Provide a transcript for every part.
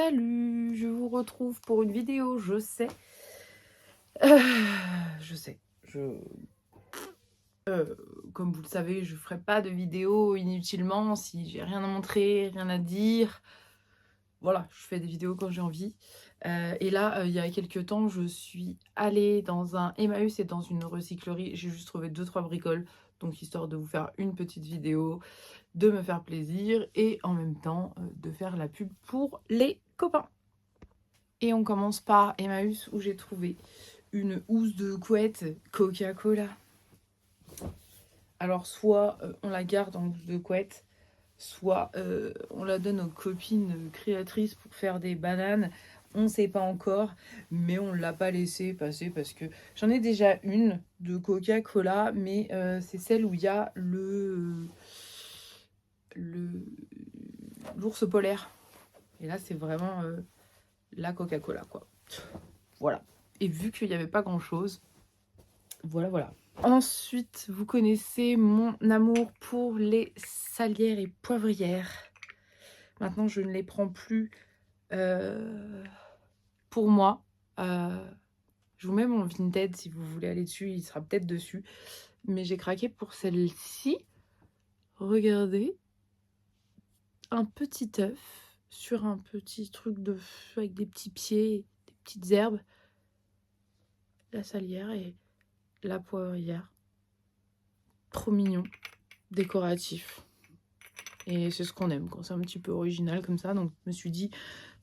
Salut, je vous retrouve pour une vidéo, je sais. Je sais, comme vous le savez, je ferai pas de vidéo inutilement si j'ai rien à montrer, rien à dire. Voilà, je fais des vidéos quand j'ai envie. Et là, il y a quelques temps, je suis allée dans un Emmaüs et dans une recyclerie. J'ai juste trouvé 2-3 bricoles, donc histoire de vous faire une petite vidéo, de me faire plaisir et en même temps de faire la pub pour les copains. Et on commence par Emmaüs où j'ai trouvé une housse de couette Coca-Cola. Alors soit on la garde en housse de couette, soit on la donne aux copines créatrices pour faire des bananes. On ne sait pas encore, mais on ne l'a pas laissé passer parce que j'en ai déjà une de Coca-Cola, mais c'est celle où il y a l'ours polaire. Et là, c'est vraiment la Coca-Cola, quoi. Voilà. Et vu qu'il n'y avait pas grand-chose, voilà. Ensuite, vous connaissez mon amour pour les salières et poivrières. Maintenant, je ne les prends plus pour moi. Je vous mets mon Vinted si vous voulez aller dessus. Il sera peut-être dessus. Mais j'ai craqué pour celle-ci. Regardez. Un petit œuf sur un petit truc de feu avec des petits pieds, des petites herbes. La salière et la poivrière. Trop mignon. Décoratif. Et c'est ce qu'on aime quand c'est un petit peu original comme ça. Donc je me suis dit,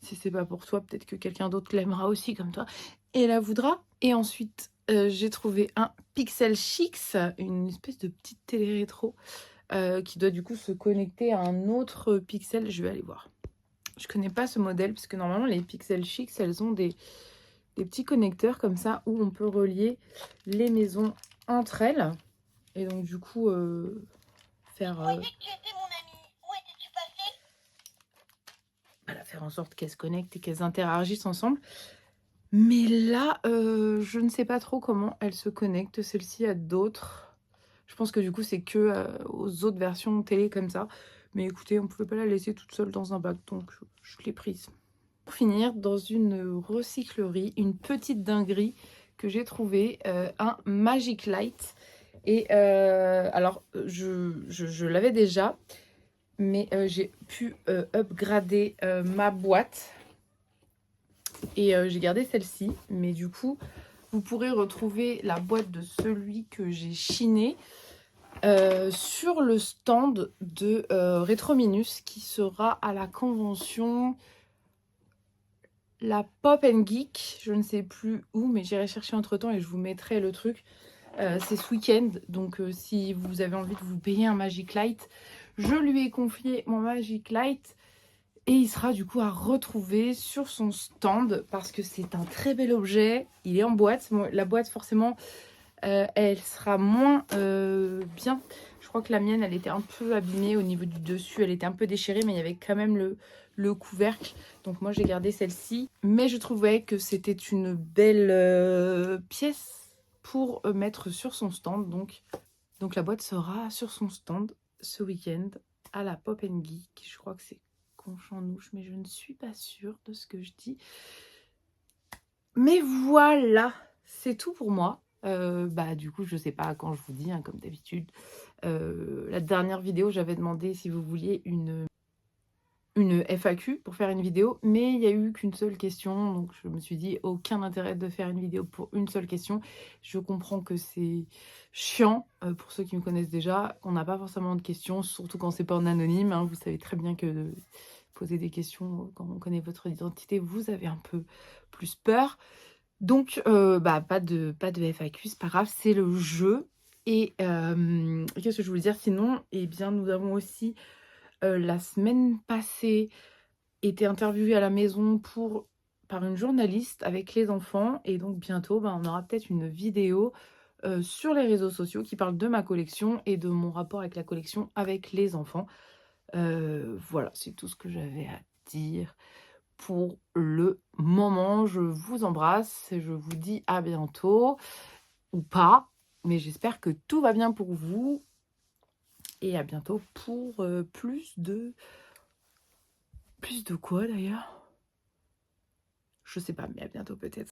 si c'est pas pour toi, peut-être que quelqu'un d'autre l'aimera aussi comme toi et la voudra. Et ensuite, j'ai trouvé un Pixel Chix, une espèce de petite télé rétro qui doit du coup se connecter à un autre Pixel. Je vais aller voir. Je connais pas ce modèle parce que normalement les Pixel Chix, elles ont des petits connecteurs comme ça où on peut relier les maisons entre elles. Et donc du coup, faire... Voilà, faire en sorte qu'elles se connectent et qu'elles interagissent ensemble. Mais là, je ne sais pas trop comment elles se connectent, celle-ci à d'autres. Je pense que du coup, c'est que aux autres versions télé comme ça. Mais écoutez, on ne pouvait pas la laisser toute seule dans un bac, donc je l'ai prise. Pour finir, dans une recyclerie, une petite dinguerie que j'ai trouvée, un Magic Light. Et alors, je l'avais déjà, mais j'ai pu upgrader ma boîte et j'ai gardé celle-ci. Mais du coup, vous pourrez retrouver la boîte de celui que j'ai chiné sur le stand de Retrominus qui sera à la convention la Pop and Geek. Je ne sais plus où, mais j'irai chercher entre temps et je vous mettrai le truc. C'est ce week-end, donc si vous avez envie de vous payer un Magic Light, je lui ai confié mon Magic Light et il sera du coup à retrouver sur son stand parce que c'est un très bel objet. Il est en boîte. La boîte, forcément, elle sera moins bien. Je crois que la mienne, elle était un peu abîmée au niveau du dessus. Elle était un peu déchirée, mais il y avait quand même le couvercle. Donc moi, j'ai gardé celle-ci. Mais je trouvais que c'était une belle pièce pour mettre sur son stand. Donc la boîte sera sur son stand ce week-end à la Pop and Geek. Je crois que c'est Conchamnouche, mais je ne suis pas sûre de ce que je dis. Mais voilà, c'est tout pour moi. Du coup, je sais pas quand je vous dis, hein, comme d'habitude. La dernière vidéo, j'avais demandé si vous vouliez une FAQ pour faire une vidéo, mais il n'y a eu qu'une seule question, donc je me suis dit aucun intérêt de faire une vidéo pour une seule question. Je comprends que c'est chiant pour ceux qui me connaissent déjà, qu'on n'a pas forcément de questions, surtout quand c'est pas en anonyme, hein. Vous savez très bien que de poser des questions quand on connaît votre identité, vous avez un peu plus peur. Donc pas de FAQ, c'est pas grave, c'est le jeu. Et qu'est-ce que je voulais dire sinon? Eh bien, nous avons aussi la semaine passée été interviewée à la maison par une journaliste avec les enfants. Et donc bientôt, on aura peut-être une vidéo sur les réseaux sociaux qui parle de ma collection et de mon rapport avec la collection avec les enfants. Voilà, c'est tout ce que j'avais à dire pour le moment. Je vous embrasse et je vous dis à bientôt, ou pas, mais j'espère que tout va bien pour vous. Et à bientôt pour plus de quoi d'ailleurs? Je sais pas, mais à bientôt peut-être.